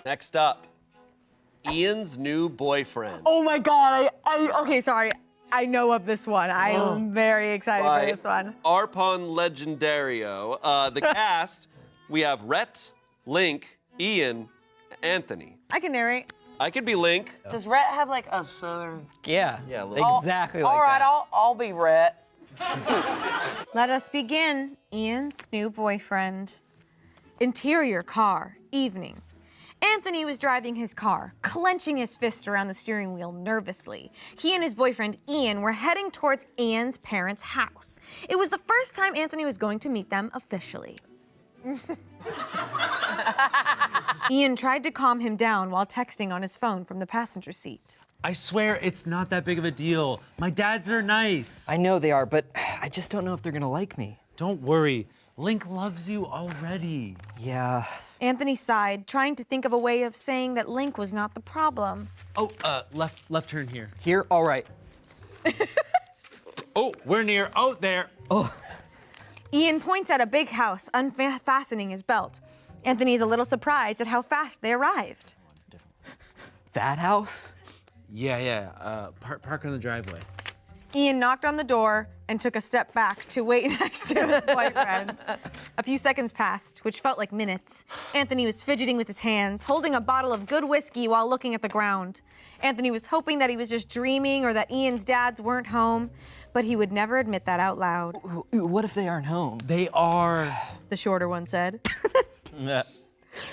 Next up, Ian's new boyfriend. Oh my God, okay, sorry. I know of this one. I am very excited for this one. Arpon Legendario. The cast, we have Rhett, Link, Ian, Anthony. I can narrate. I could be Link. Does Rhett have like a southern? Yeah, Yeah, a little. exactly like All right, that. I'll be Rhett. Let us begin. Ian's new boyfriend. Interior car, evening. Anthony was driving his car, clenching his fist around the steering wheel nervously. He and his boyfriend, Ian, were heading towards Ian's parents' house. It was the first time Anthony was going to meet them officially. Ian tried to calm him down while texting on his phone from the passenger seat. I swear it's not that big of a deal. My dads are nice. I know they are, but I just don't know if they're gonna like me. Don't worry. Link loves you already. Yeah. Anthony sighed, trying to think of a way of saying that Link was not the problem. Oh, left turn here. Here, all right. Oh, we're near. Oh, there. Oh, Ian points at a big house, unfastening his belt. Anthony is a little surprised at how fast they arrived. that house? Yeah. Park on the driveway. Ian knocked on the door and took a step back to wait next to his boyfriend. A few seconds passed, which felt like minutes. Anthony was fidgeting with his hands, holding a bottle of good whiskey while looking at the ground. Anthony was hoping that he was just dreaming or that Ian's dads weren't home, but he would never admit that out loud. What if they aren't home? They are. The shorter one said.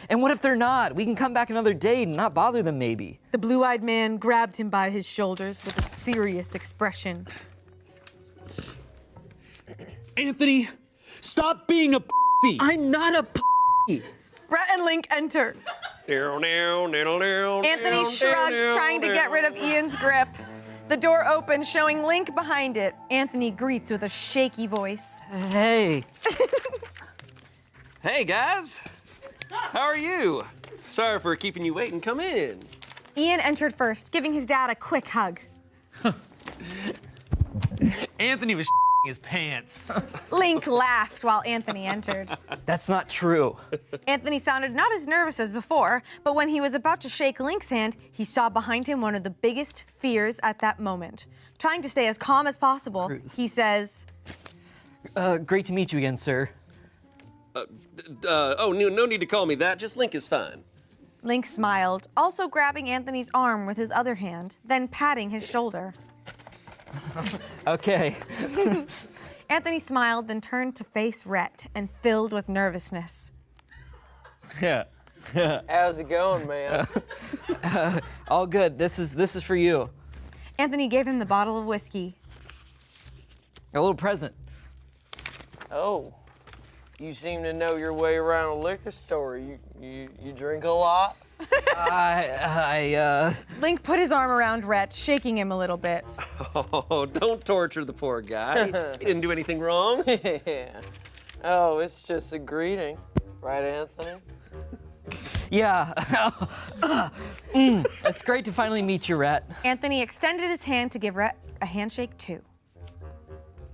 And what if they're not? We can come back another day and not bother them, maybe. The blue-eyed man grabbed him by his shoulders with a serious expression. Anthony, stop being a p***y. I'm not a p***y. Rhett and Link enter. Anthony shrugged, trying to get rid of Ian's grip. The door opens, showing Link behind it. Anthony greets with a shaky voice. Hey. Hey, guys. How are you? Sorry for keeping you waiting. Come in. Ian entered first, giving his dad a quick hug. Anthony was his pants. Link laughed while Anthony entered. That's not true. Anthony sounded not as nervous as before, but when he was about to shake Link's hand, he saw behind him one of the biggest fears at that moment. Trying to stay as calm as possible, he says, Great to meet you again, sir. No need to call me that. Just Link is fine. Link smiled, also grabbing Anthony's arm with his other hand, then patting his shoulder. Okay. Anthony smiled, then turned to face Rhett and filled with nervousness. Yeah. How's it going, man? All good. This is for you. Anthony gave him the bottle of whiskey. A little present. Oh, you seem to know your way around a liquor store. You drink a lot? Link put his arm around Rhett, shaking him a little bit. Oh, don't torture the poor guy. He didn't do anything wrong. Yeah. Oh, it's just a greeting. Right, Anthony? Yeah. It's great to finally meet you, Rhett. Anthony extended his hand to give Rhett a handshake too.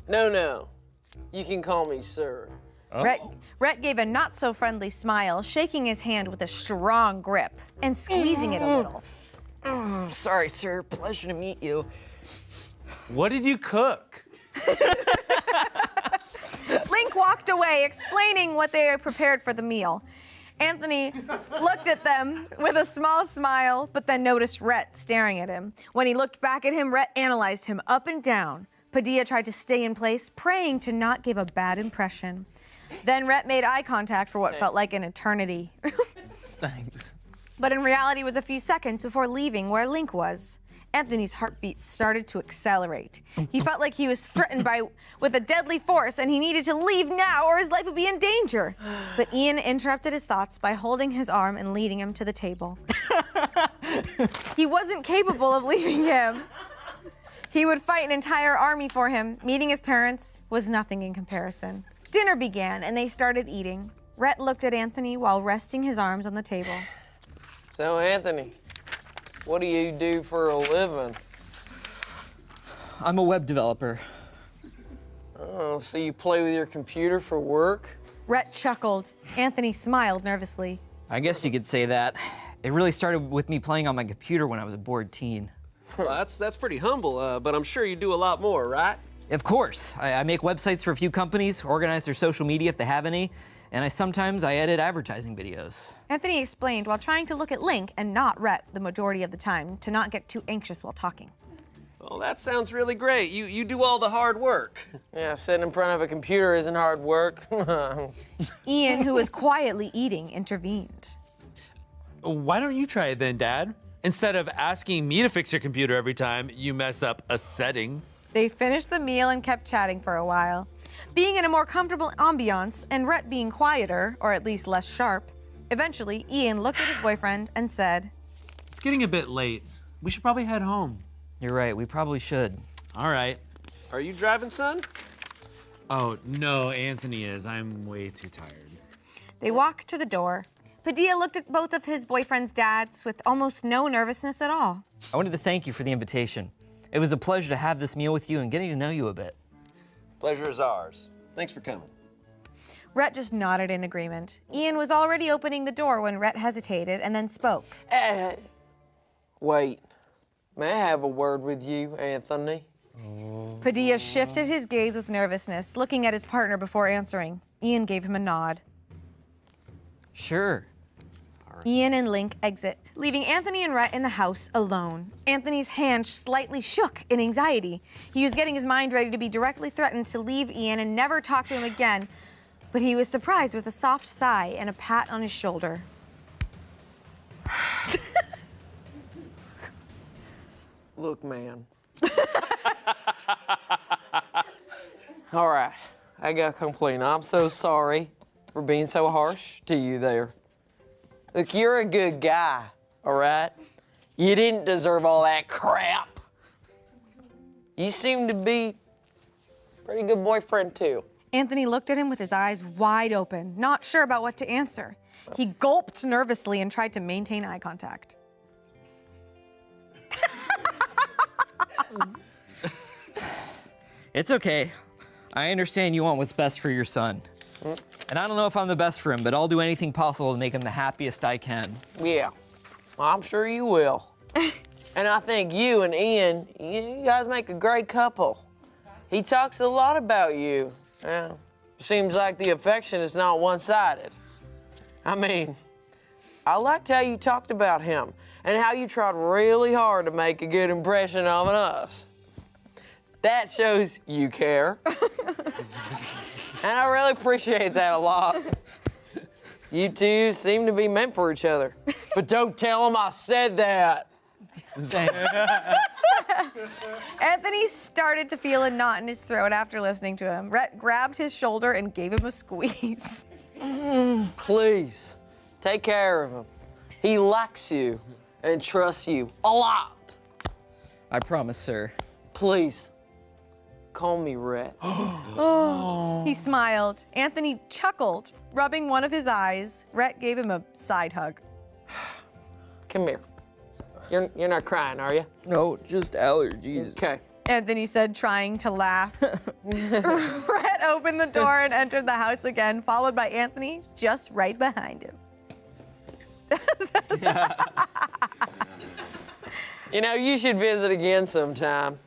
No. You can call me sir. Oh. Rhett gave a not-so-friendly smile, shaking his hand with a strong grip and squeezing it a little. Sorry, sir. Pleasure to meet you. What did you cook? Link walked away, explaining what they had prepared for the meal. Anthony looked at them with a small smile, but then noticed Rhett staring at him. When he looked back at him, Rhett analyzed him up and down. Padilla tried to stay in place, praying to not give a bad impression. Then Rhett made eye contact for what felt like an eternity. Thanks. But in reality, it was a few seconds before leaving where Link was. Anthony's heartbeat started to accelerate. He felt like he was threatened with a deadly force and he needed to leave now or his life would be in danger. But Ian interrupted his thoughts by holding his arm and leading him to the table. He wasn't capable of leaving him. He would fight an entire army for him. Meeting his parents was nothing in comparison. Dinner began and they started eating. Rhett looked at Anthony while resting his arms on the table. So, Anthony, what do you do for a living? I'm a web developer. Oh, so you play with your computer for work? Rhett chuckled. Anthony smiled nervously. I guess you could say that. It really started with me playing on my computer when I was a bored teen. Well, that's pretty humble, but I'm sure you do a lot more, right? Of course. I make websites for a few companies, organize their social media if they have any, and sometimes I edit advertising videos. Anthony explained while trying to look at Link and not Rhett the majority of the time to not get too anxious while talking. Well, that sounds really great. You do all the hard work. Yeah, sitting in front of a computer isn't hard work. Ian, who was quietly eating, intervened. Why don't you try it then, Dad? Instead of asking me to fix your computer every time you mess up a setting. They finished the meal and kept chatting for a while. Being in a more comfortable ambiance and Rhett being quieter, or at least less sharp, eventually Ian looked at his boyfriend and said, It's getting a bit late. We should probably head home. You're right, we probably should. All right. Are you driving, son? Oh, no, Anthony is. I'm way too tired. They walked to the door. Padilla looked at both of his boyfriend's dads with almost no nervousness at all. I wanted to thank you for the invitation. It was a pleasure to have this meal with you and getting to know you a bit. Pleasure is ours. Thanks for coming. Rhett just nodded in agreement. Ian was already opening the door when Rhett hesitated and then spoke. Wait. May I have a word with you, Anthony? Padilla shifted his gaze with nervousness, looking at his partner before answering. Ian gave him a nod. Sure. Ian and Link exit, leaving Anthony and Rhett in the house alone. Anthony's hand slightly shook in anxiety. He was getting his mind ready to be directly threatened to leave Ian and never talk to him again, but he was surprised with a soft sigh and a pat on his shoulder. Look, man. All right, I got a complaint. I'm so sorry for being so harsh to you there. Look, you're a good guy, all right? You didn't deserve all that crap. You seem to be a pretty good boyfriend, too. Anthony looked at him with his eyes wide open, not sure about what to answer. He gulped nervously and tried to maintain eye contact. It's okay. I understand you want what's best for your son. And I don't know if I'm the best for him, but I'll do anything possible to make him the happiest I can. Yeah, I'm sure you will. And I think you and Ian, you guys make a great couple. He talks a lot about you. Yeah. Seems like the affection is not one-sided. I mean, I liked how you talked about him and how you tried really hard to make a good impression on us. That shows you care. And I really appreciate that a lot. You two seem to be meant for each other. But don't tell him I said that. Anthony started to feel a knot in his throat after listening to him. Rhett grabbed his shoulder and gave him a squeeze. Please, take care of him. He likes you and trusts you a lot. I promise, sir. Please, call me Rhett. He smiled. Anthony chuckled, rubbing one of his eyes. Rhett gave him a side hug. Come here. You're not crying, are you? No, just allergies. Okay. Anthony said, trying to laugh. Rhett opened the door and entered the house again, followed by Anthony just right behind him. You know, you should visit again sometime.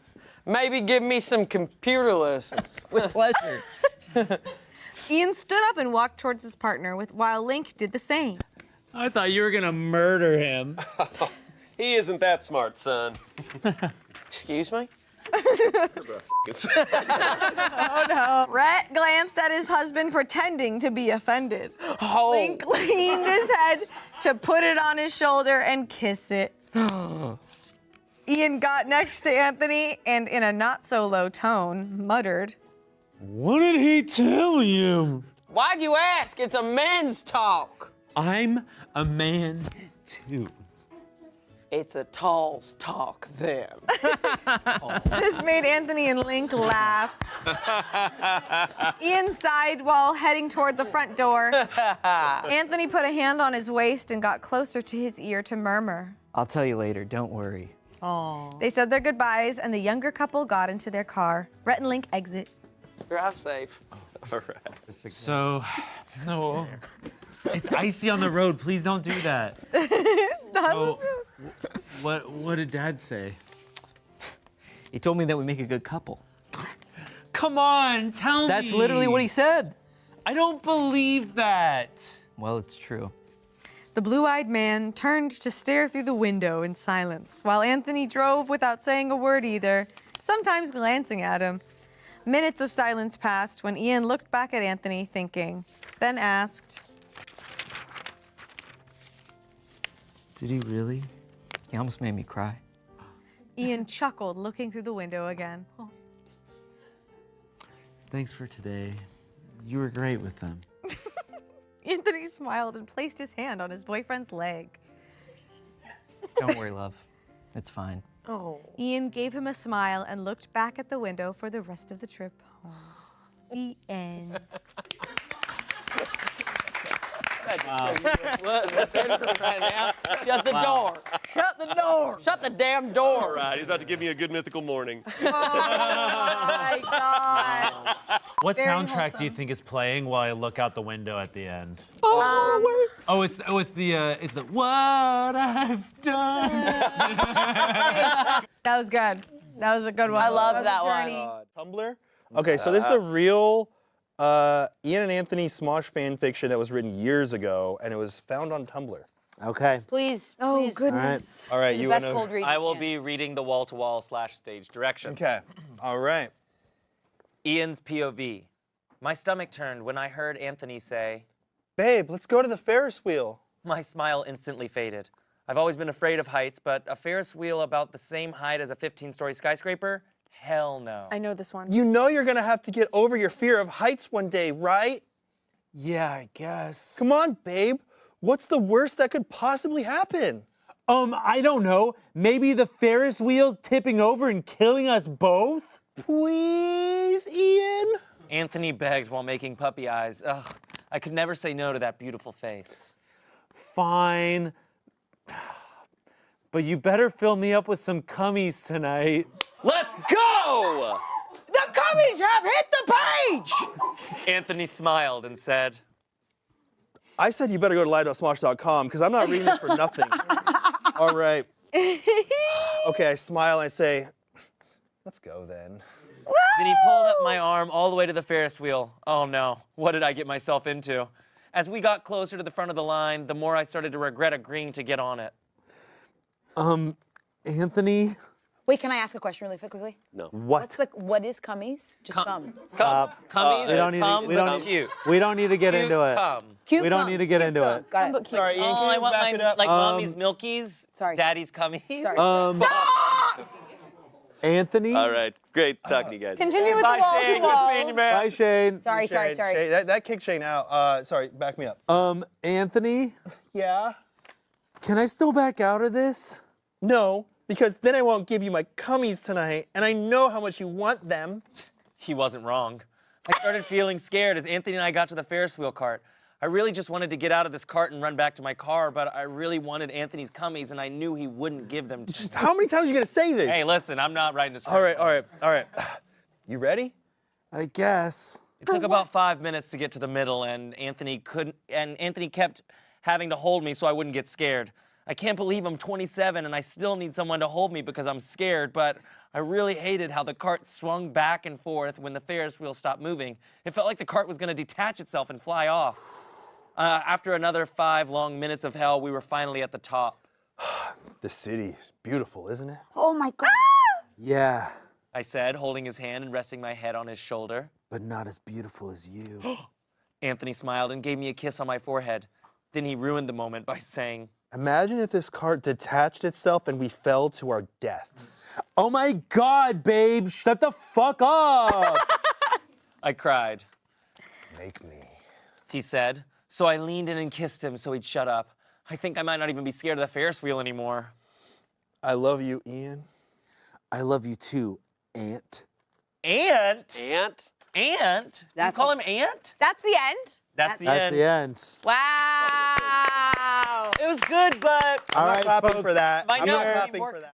Maybe give me some computer lessons. With pleasure. Ian stood up and walked towards his partner, while Link did the same. I thought you were gonna murder him. He isn't that smart, son. Excuse me? Rhett glanced at his husband, pretending to be offended. Oh. Link leaned his head to put it on his shoulder and kiss it. Ian got next to Anthony and, in a not-so-low tone, muttered, What did he tell you? Why'd you ask? It's a men's talk. I'm a man too. It's a tall's talk then. This made Anthony and Link laugh. Ian sighed while heading toward the front door. Anthony put a hand on his waist and got closer to his ear to murmur. I'll tell you later, don't worry. They said their goodbyes, and the younger couple got into their car. Rhett and Link exit. Drive safe. All right. So, no. It's icy on the road. Please don't do that. So, what did Dad say? He told me that we make a good couple. Come on, tell me. That's literally what he said. I don't believe that. Well, it's true. The blue-eyed man turned to stare through the window in silence, while Anthony drove without saying a word either, sometimes glancing at him. Minutes of silence passed when Ian looked back at Anthony, thinking, then asked, Did he really? He almost made me cry. Ian chuckled, looking through the window again. Oh. Thanks for today. You were great with them. Anthony smiled and placed his hand on his boyfriend's leg. Don't worry, love. It's fine. Oh. Ian gave him a smile and looked back at the window for the rest of the trip home. The end. Shut the door. Shut the door. Shut the damn All door. right, he's about to give me a good mythical morning. Oh my God. What Very soundtrack do you wholesome. think is playing while I look out the window at the end? It's the what I've done. That was good. That was a good one. I loved was a that one. journey. Tumblr? Okay, so this is a real Ian and Anthony Smosh fan fiction that was written years ago, and it was found on Tumblr. Okay. Please, Oh, please. goodness. All right, The you best wanna... cold read. I you will can. be reading the wall-to-wall / stage directions. Okay, all right. Ian's POV. My stomach turned when I heard Anthony say, Babe, let's go to the Ferris wheel. my smile instantly faded. I've always been afraid of heights, but a Ferris wheel about the same height as a 15-story skyscraper? Hell no. I know this one. You know you're gonna have to get over your fear of heights one day, right? Yeah, I guess. Come on, babe. What's the worst that could possibly happen? I don't know. Maybe the Ferris wheel tipping over and killing us both? Please, Ian? Anthony begged while making puppy eyes. Ugh, I could never say no to that beautiful face. Fine. But you better fill me up with some cummies tonight. Let's go! The cummies have hit the page. Anthony smiled and said, I said you better go to live.smosh.com because I'm not reading this for nothing. All right. Okay, I smile and I say, let's go then. Then he pulled up my arm all the way to the Ferris wheel. Oh no, what did I get myself into? As we got closer to the front of the line, the more I started to regret agreeing to get on it. Anthony? Wait, can I ask a question really quickly? What? What is cummies? Just cum. Stop. Cummies We don't need cum, to, we but don't, cute. we don't need to get Cute into it. cum. Cute We don't cum. need to get Cute into cum. it. Got it. Sorry, Ian, Oh, can I you want back my, it up? like mommy's milkies, Sorry. daddy's cummies. Sorry. Anthony? All right, great talking to you guys. Continue with Bye, the wall Shane. to Good wall. seeing you, man. Bye, Shane. Sorry. Shane, that kicked Shane out. Sorry, back me up. Anthony? Yeah? Can I still back out of this? No, because then I won't give you my cummies tonight, and I know how much you want them. He wasn't wrong. I started feeling scared as Anthony and I got to the Ferris wheel cart. I really just wanted to get out of this cart and run back to my car, but I really wanted Anthony's cummies, and I knew he wouldn't give them to me. How many times are you gonna say this? Hey, listen, I'm not writing this. All right. You ready? I guess. It took about 5 minutes to get to the middle, and Anthony kept having to hold me so I wouldn't get scared. I can't believe I'm 27 and I still need someone to hold me because I'm scared, but I really hated how the cart swung back and forth when the Ferris wheel stopped moving. It felt like the cart was gonna detach itself and fly off. After another 5 long minutes of hell, we were finally at the top. The city is beautiful, isn't it? Oh my God. Yeah, I said, holding his hand and resting my head on his shoulder. but not as beautiful as you. Anthony smiled and gave me a kiss on my forehead. Then he ruined the moment by saying, Imagine if this cart detached itself and we fell to our deaths. Oh my God, babe, shut the fuck up. I cried. Make me. He said. So I leaned in and kissed him so he'd shut up. I think I might not even be scared of the Ferris wheel anymore. I love you, Ian. I love you too, Aunt. Aunt? Aunt? Aunt? You That's call him Aunt? That's the end? That's the That's end. the end. Wow. It was good, but All I'm right, not clapping folks. for that. My I'm not note clapping worked. for that.